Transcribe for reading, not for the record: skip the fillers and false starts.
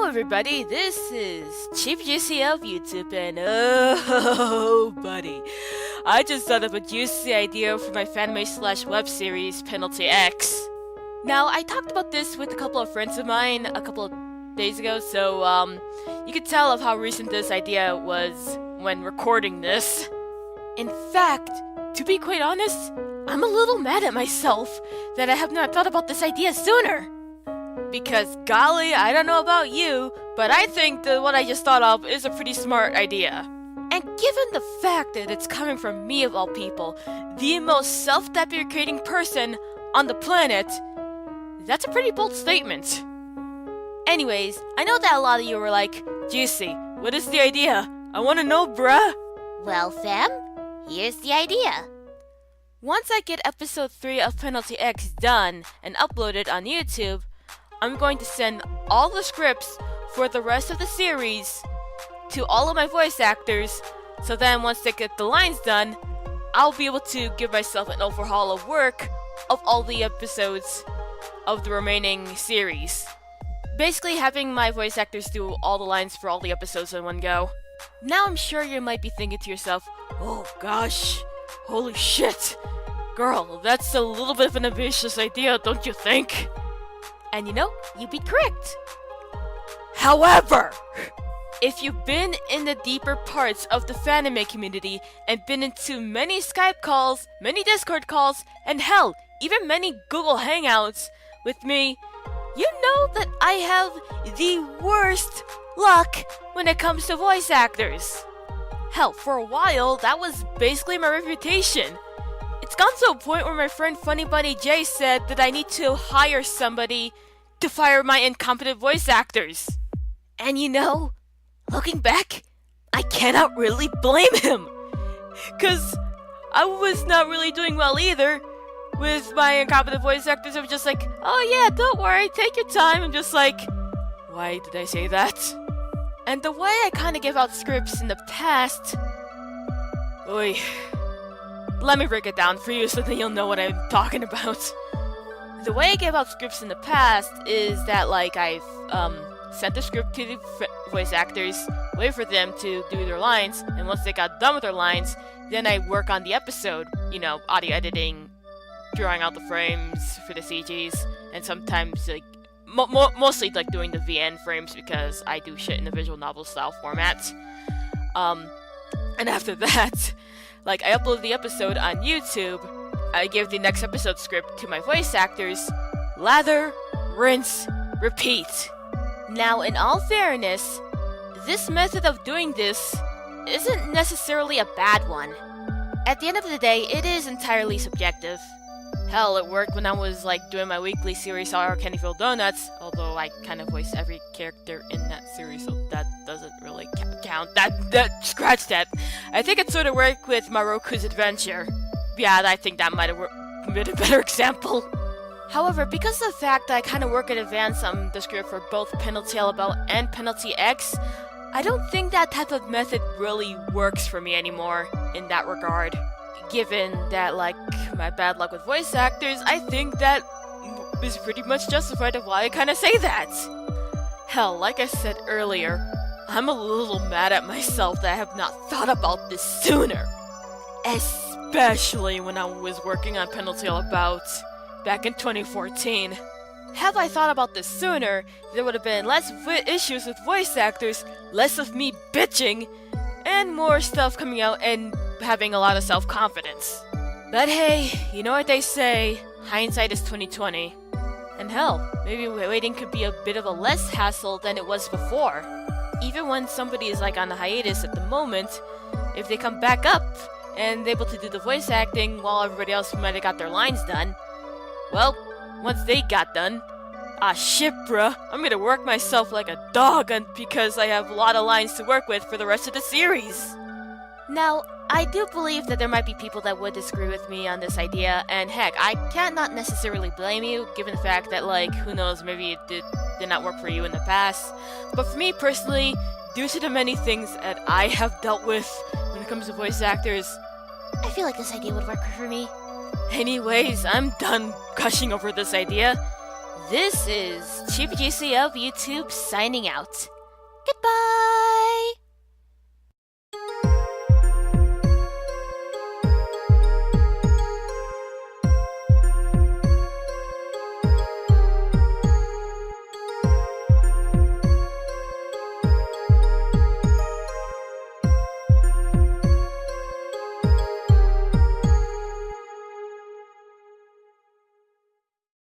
Hello everybody, this is Chief Juicy of YouTube, and oh buddy, I just thought of a juicy idea for my fanime slash web series, Penalty X. Now, I talked about this with a couple of friends of mine a couple of days ago, so you could tell of how recent this idea was when recording this. In fact, to be quite honest, I'm a little mad at myself that I have not thought about this idea sooner. Because golly, I don't know about you, but I think that what I just thought of is a pretty smart idea. And given the fact that it's coming from me of all people, the most self-deprecating person on the planet, that's a pretty bold statement. Anyways, I know that a lot of you were like, Juicy, what is the idea? I wanna know, bruh. Well, fam, here's the idea. Once I get episode 3 of Penalty X done and uploaded on YouTube, I'm going to send all the scripts for the rest of the series to all of my voice actors, so then once they get the lines done, I'll be able to give myself an overhaul of work of all the episodes of the remaining series. Basically having my voice actors do all the lines for all the episodes in one go. Now I'm sure you might be thinking to yourself, oh gosh, holy shit, girl, that's a little bit of an ambitious idea, don't you think? And you know, you'd be correct. However, if you've been in the deeper parts of the fanime community and been into many Skype calls, many Discord calls, and hell, even many Google Hangouts with me, you know that I have the worst luck when it comes to voice actors. Hell, for a while, that was basically my reputation. It's gone to a point where my friend Funny Bunny Jay said that I need to hire somebody to fire my incompetent voice actors. And you know, looking back, I cannot really blame him. Cause I was not really doing well either with my incompetent voice actors. I was just like, oh yeah, don't worry, take your time. I'm just like, why did I say that? And the way I kinda give out scripts in the past, oy, let me break it down for you so that you'll know what I'm talking about. The way I gave out scripts in the past is that, like, I've sent the script to the voice actors, wait for them to do their lines, and once they got done with their lines, then I work on the episode, you know, audio editing, drawing out the frames for the CGs, and sometimes, like, mostly, like, doing the VN frames because I do shit in the visual novel style format. And after that, like, I upload the episode on YouTube, I give the next episode script to my voice actors, lather, rinse, repeat. Now, in all fairness, this method of doing this isn't necessarily a bad one. At the end of the day, it is entirely subjective. Hell, it worked when I was, like, doing my weekly series, Our Candyfield Donuts, although I kind of voiced every character in that series, so that doesn't really count. Scratch that. I think it sort of worked with Maroku's Adventure. Yeah, I think that might have been a better example. However, because of the fact that I kind of work in advance on the script for both Penalty About and Penalty X, I don't think that type of method really works for me anymore in that regard. Given that, like, my bad luck with voice actors, I think that is pretty much justified of why I kind of say that. Hell, like I said earlier, I'm a little mad at myself that I have not thought about this sooner. Especially when I was working on Penalty About back in 2014. Have I thought about this sooner, there would have been less issues with voice actors, less of me bitching, and more stuff coming out and having a lot of self-confidence. But hey, you know what they say, hindsight is 20/20. And hell, maybe waiting could be a bit of a less hassle than it was before. Even when somebody is, like, on a hiatus at the moment, if they come back up and able to do the voice acting while everybody else might have got their lines done, well, once they got done, shit bruh, I'm gonna work myself like a dog because I have a lot of lines to work with for the rest of the series. Now, I do believe that there might be people that would disagree with me on this idea, and heck, I can't not necessarily blame you, given the fact that, like, who knows, maybe it did not work for you in the past. But for me personally, due to the many things that I have dealt with when it comes to voice actors, I feel like this idea would work for me. Anyways, I'm done gushing over this idea. This is Chief GC of YouTube signing out. Goodbye!